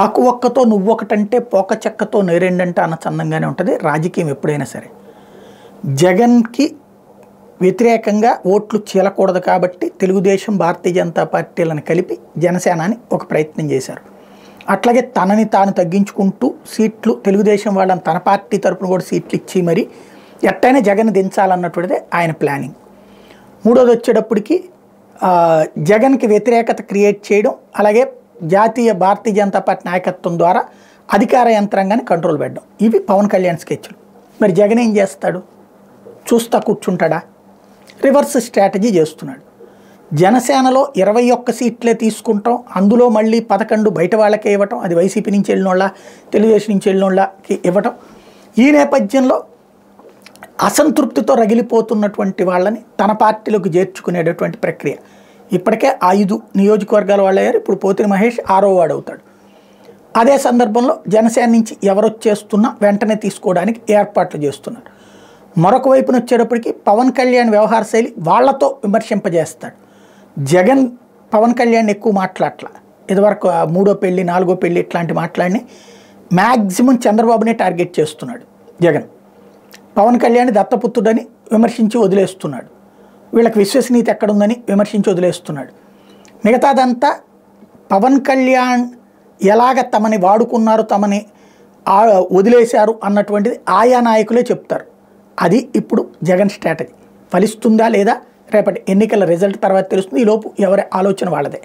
ఆకు ఒక్కతో నువ్వొకటంటే పోక చెక్కతో నేరెండంటే అన్న చందంగానే ఉంటుంది రాజకీయం ఎప్పుడైనా సరే. జగన్కి వ్యతిరేకంగా ఓట్లు చీలకూడదు కాబట్టి తెలుగుదేశం భారతీయ జనతా పార్టీలను కలిపి జనసేనాని ఒక ప్రయత్నం చేశారు. అట్లాగే తనని తాను తగ్గించుకుంటూ సీట్లు తెలుగుదేశం వాళ్ళని తన పార్టీ తరపున కూడా సీట్లు ఇచ్చి మరి ఎట్టయినా జగన్ దించాలన్నటువంటిదే ఆయన ప్లానింగ్. మూడోది వచ్చేటప్పటికి జగన్కి వ్యతిరేకత క్రియేట్ చేయడం, అలాగే జాతీయ భారతీయ జనతా పార్టీ నాయకత్వం ద్వారా అధికార యంత్రాంగాన్ని కంట్రోల్ పెట్టడం, ఇవి పవన్ కళ్యాణ్ స్కెచ్లు. మరి జగన్ ఏం చేస్తాడు? చూస్తా కూర్చుంటాడా? రివర్స్ స్ట్రాటజీ చేస్తున్నాడు. జనసేనలో 21 సీట్లే తీసుకుంటాం, అందులో మళ్ళీ 11 బయట వాళ్ళకే ఇవ్వటం, అది వైసీపీ నుంచి వెళ్ళిన వాళ్ళ తెలుగుదేశం నుంచి వెళ్ళిన వాళ్ళకి ఇవ్వటం. ఈ నేపథ్యంలో అసంతృప్తితో రగిలిపోతున్నటువంటి వాళ్ళని తన పార్టీలోకి చేర్చుకునేటటువంటి ప్రక్రియ. ఇప్పటికే 5 నియోజకవర్గాల వాళ్ళు అయ్యారు. ఇప్పుడు పోతిరి మహేష్ 6వ వాడు అవుతాడు. అదే సందర్భంలో జనసేన నుంచి ఎవరొచ్చేస్తున్నా వెంటనే తీసుకోవడానికి ఏర్పాట్లు చేస్తున్నారు. మరొక వైపున వచ్చేటప్పటికి పవన్ కళ్యాణ్ వ్యవహార శైలి వాళ్లతో విమర్శింపజేస్తాడు. జగన్ పవన్ కళ్యాణ్ ఎక్కువ మాట్లాడట్ల. ఇదివరకు 3వ పెళ్ళి 4వ పెళ్ళి ఇట్లాంటి మాట్లాడిని మ్యాక్సిమం చంద్రబాబునే టార్గెట్ చేస్తున్నాడు జగన్. పవన్ కళ్యాణ్ దత్తపుత్రుడని విమర్శించి వదిలేస్తున్నాడు. వీళ్ళకి విశ్వసనీయత ఎక్కడుందని విమర్శించి వదిలేస్తున్నాడు. మిగతాదంతా పవన్ కళ్యాణ్ ఎలాగ తమని వాడుకున్నారు, తమని వదిలేశారు అన్నటువంటిది ఆయా నాయకులే చెప్తారు. అది ఇప్పుడు జగన్ స్ట్రాటజీ. ఫలిస్తుందా లేదా రేపటి ఎన్నికల రిజల్ట్ తర్వాత తెలుస్తుంది. ఈలోపు ఎవరి ఆలోచన వాళ్ళదే.